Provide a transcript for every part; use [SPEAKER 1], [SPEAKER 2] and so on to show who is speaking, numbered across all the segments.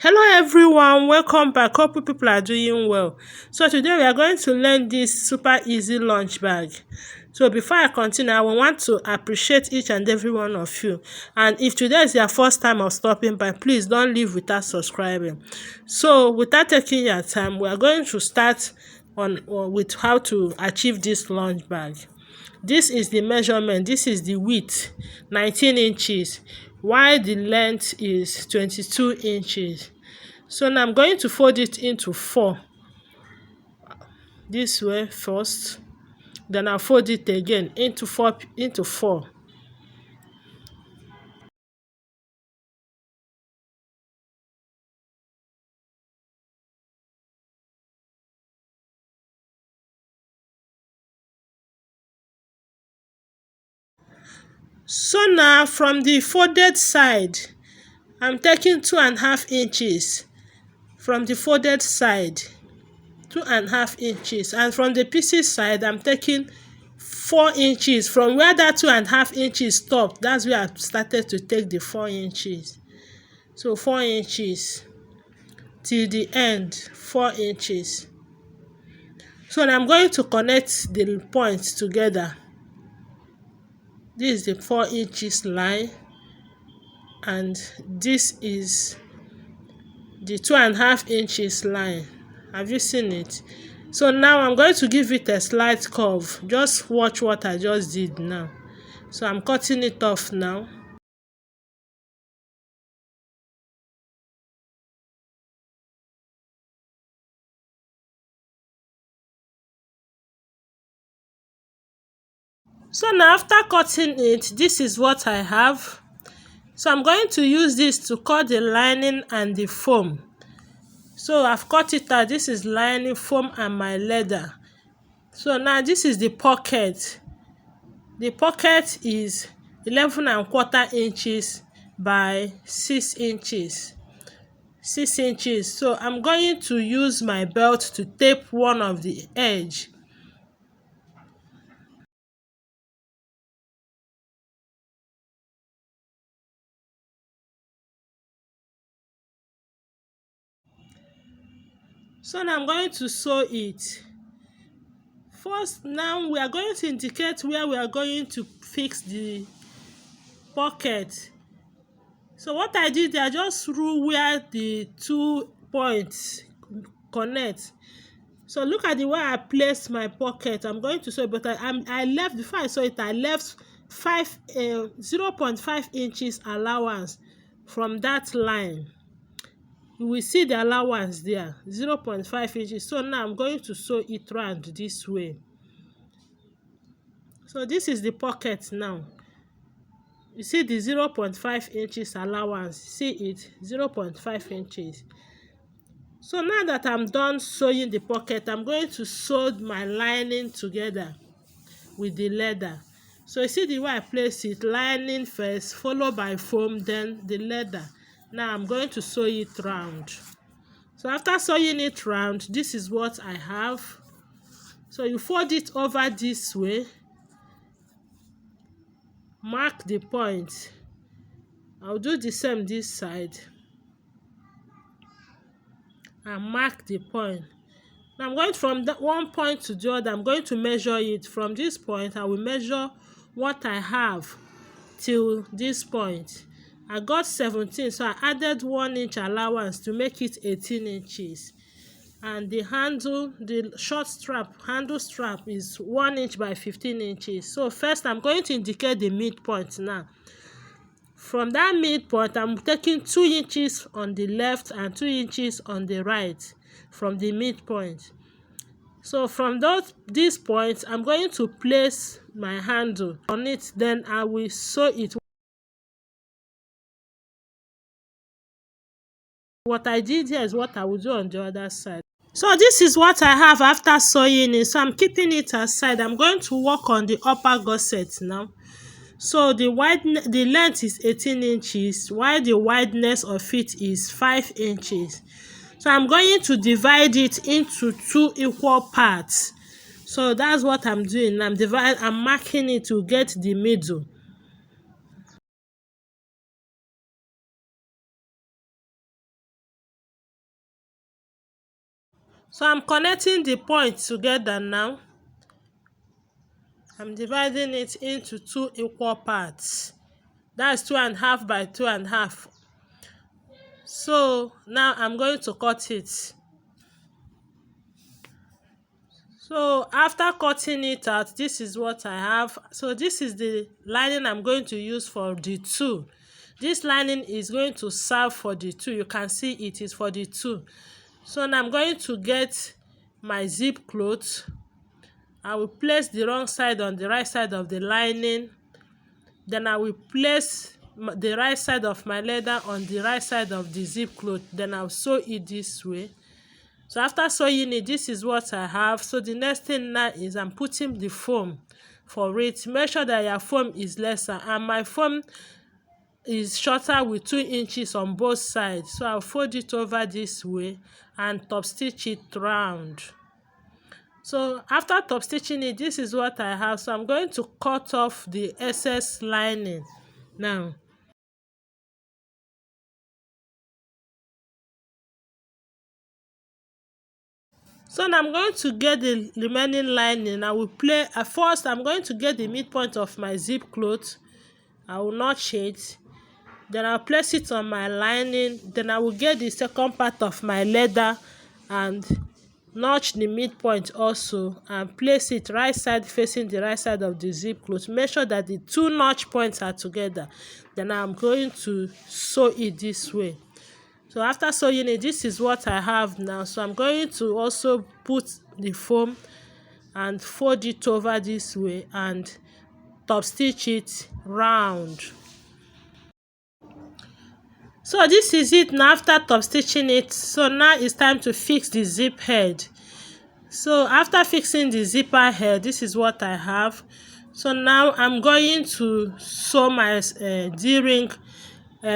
[SPEAKER 1] Hello everyone, welcome back. Hope you people are doing well. So today we are going to learn this super easy lunch bag. So before I continue, I want to appreciate each and every one of you. And if today is your first time of stopping by, please don't leave without subscribing. So without taking your time, we are going to start with how to achieve this lunch bag. This is the measurement. This is the width, 19 inches, while the length is 22 inches. So now I'm going to fold it into 4 this way first, then I'll fold it again into 4. So now from the folded side, I'm taking 2.5 inches from the folded side, 2.5 inches, and from the pieces side I'm taking 4 inches. From where that 2.5 inches stopped, that's where I started to take the 4 inches. So 4 inches till the end, 4 inches. So now I'm going to connect the points together. This is the 4 inches line, and this is the 2.5 inches line. Have you seen it? So now I'm going to give it a slight curve. Just watch what I just did now. So I'm cutting it off now. So now after cutting it, this is what I have. So I'm going to use this to cut the lining and the foam. So I've cut it out. This is lining, foam, and my leather. So now this is the pocket. The pocket is 11.25 inches by 6 inches. 6 inches. So I'm going to use my belt to tape one of the edge. So now I'm going to sew it. First, now we are going to indicate where we are going to fix the pocket. So what I did, I just drew where the 2 points connect. So look at the way I placed my pocket. I'm going to sew it, but I left, before I sew it, I left 0.5 inches allowance from that line. You will see the allowance there, 0.5 inches. So now I'm going to sew it round this way. So this is the pocket now. You see the 0.5 inches allowance. See it, 0.5 inches. So now that I'm done sewing the pocket, I'm going to sew my lining together with the leather. So you see the way I place it, lining first, followed by foam, then the leather. Now I'm going to sew it round. So after sewing it round, this is what I have. So you fold it over this way. Mark the point. I'll do the same this side. And mark the point. Now I'm going from that one point to the other. I'm going to measure it. From this point, I will measure what I have till this point. I got 17, so I added 1 inch allowance to make it 18 inches. And the handle, the short strap, handle strap is 1 inch by 15 inches. So first I'm going to indicate the midpoint now. From that midpoint, I'm taking 2 inches on the left and 2 inches on the right from the midpoint. So from these points, I'm going to place my handle on it, then I will sew it. What I did here is what I will do on the other side. So this is what I have after sewing it. So I'm keeping it aside. I'm going to work on the upper gusset now. So the length is 18 inches, while the wideness of it is 5 inches. So I'm going to divide it into 2 equal parts. So that's what I'm doing. I'm marking it to get the middle. So I'm connecting the points together now. I'm dividing it into two equal parts. That's 2.5 by 2.5. So now I'm going to cut it. So after cutting it out, this is what I have. So this is the lining I'm going to use for the two. This lining is going to serve for the two. You can see it is for the two. So now I'm going to get my zip cloth. I will place the wrong side on the right side of the lining. Then I will place the right side of my leather on the right side of the zip cloth. Then I'll sew it this way. So after sewing it, this is what I have. So the next thing now is I'm putting the foam for it. Make sure that your foam is lesser, and my foam is shorter with 2 inches on both sides. So I'll fold it over this way and top stitch it round. So after top stitching it, this is what I have. So I'm going to cut off the excess lining now. So now I'm going to get the remaining lining. I will play at first. I'm going to get the midpoint of my zip cloth. I will notch it. Then I'll place it on my lining. Then I will get the second part of my leather and notch the midpoint also and place it right side facing the right side of the zip cloth. Make sure that the two notch points are together. Then I'm going to sew it this way. So after sewing it, this is what I have now. So I'm going to also put the foam and fold it over this way and top stitch it round. So this is it now after top stitching it. So now it's time to fix the zip head. So after fixing the zipper head, this is what I have. So now I'm going to sew my D-ring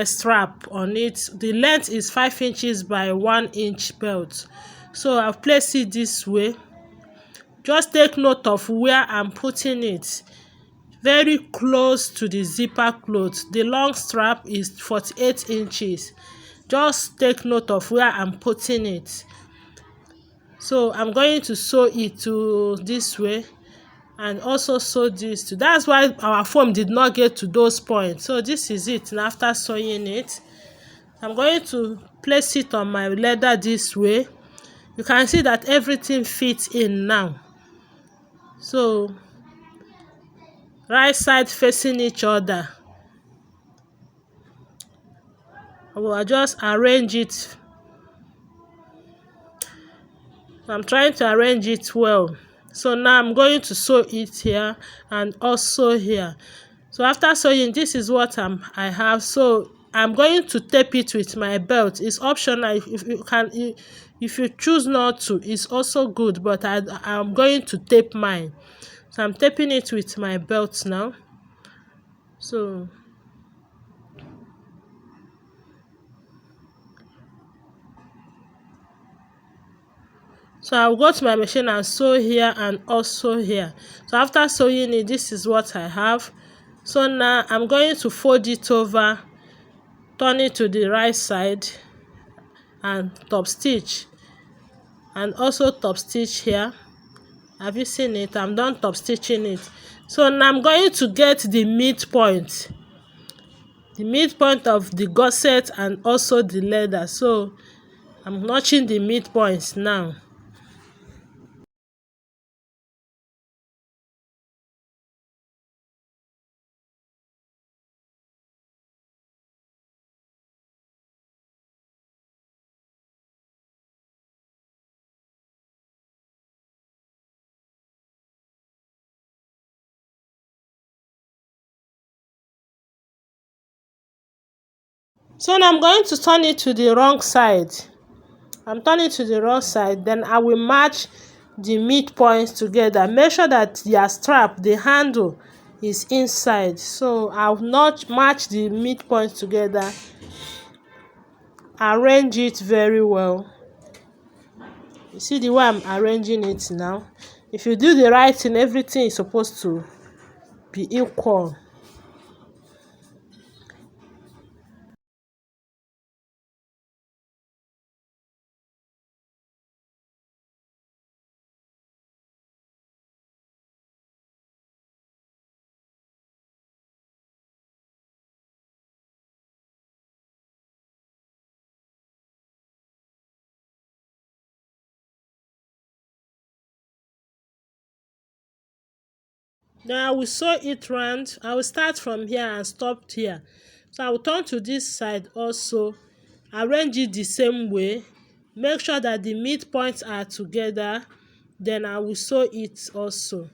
[SPEAKER 1] strap on it. The length is 5 inches by 1 inch belt. So I've placed it this way. Just take note of where I'm putting it. Very close to the zipper cloth. The long strap is 48 inches. Just take note of where I'm putting it. So I'm going to sew it to this way and also sew this too. That's why our foam did not get to those points. So this is it. And after sewing it, I'm going to place it on my leather this way. You can see that everything fits in now. So right side facing each other. I will just arrange it. I'm trying to arrange it well. So now I'm going to sew it here and also here. So after sewing, this is what I have. So I'm going to tape it with my belt. It's optional. If you choose not to, it's also good. But I'm going to tape mine. So I'm taping it with my belt now. So I'll go to my machine and sew here and also here. So after sewing it, this is what I have. So now I'm going to fold it over, turn it to the right side and top stitch. And also top stitch here. Have you seen it? I'm done top stitching it. So now I'm going to get the midpoint. The midpoint of the gusset and also the leather. So I'm notching the midpoints now. So now I'm going to turn it to the wrong side. I'm turning to the wrong side. Then I will match the midpoints together. Make sure that your strap, the handle, is inside. So I'll not match the midpoints together. Arrange it very well. You see the way I'm arranging it now? If you do the right thing, everything is supposed to be equal. Then I will sew it round. I will start from here and stop here. So I will turn to this side also, arrange it the same way, make sure that the midpoints are together, then I will sew it also.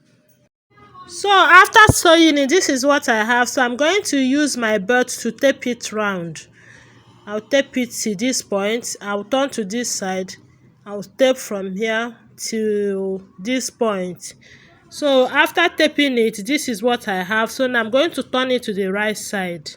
[SPEAKER 1] So after sewing it, this is what I have. So I'm going to use my belt to tape it round. I'll tape it to this point. I'll turn to this side. I'll tape from here to this point. So after taping it, this is what I have. So now I'm going to turn it to the right side.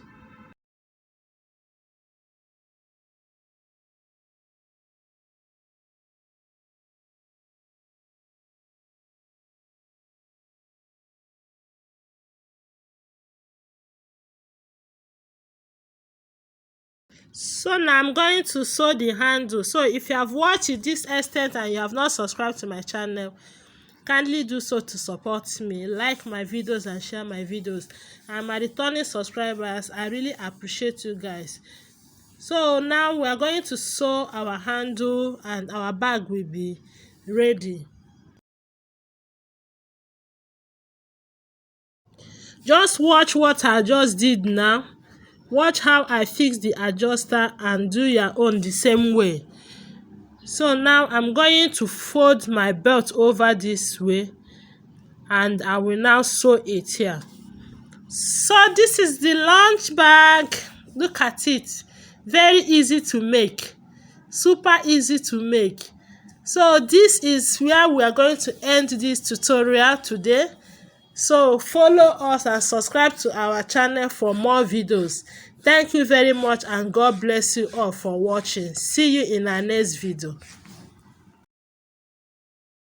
[SPEAKER 1] So now I'm going to sew the handle. So if you have watched it this extent and you have not subscribed to my channel, kindly do so to support me. Like my videos and share my videos. And my returning subscribers, I really appreciate you guys. So now we are going to sew our handle and our bag will be ready. Just watch what I just did now. Watch how I fix the adjuster and do your own the same way. So now I'm going to fold my belt over this way and I will now sew it here. So this is the lunch bag. Look at it. Very easy to make. Super easy to make. So this is where we are going to end this tutorial today. So follow us and subscribe to our channel for more videos. Thank you very much and God bless you all for watching. See you in our next video.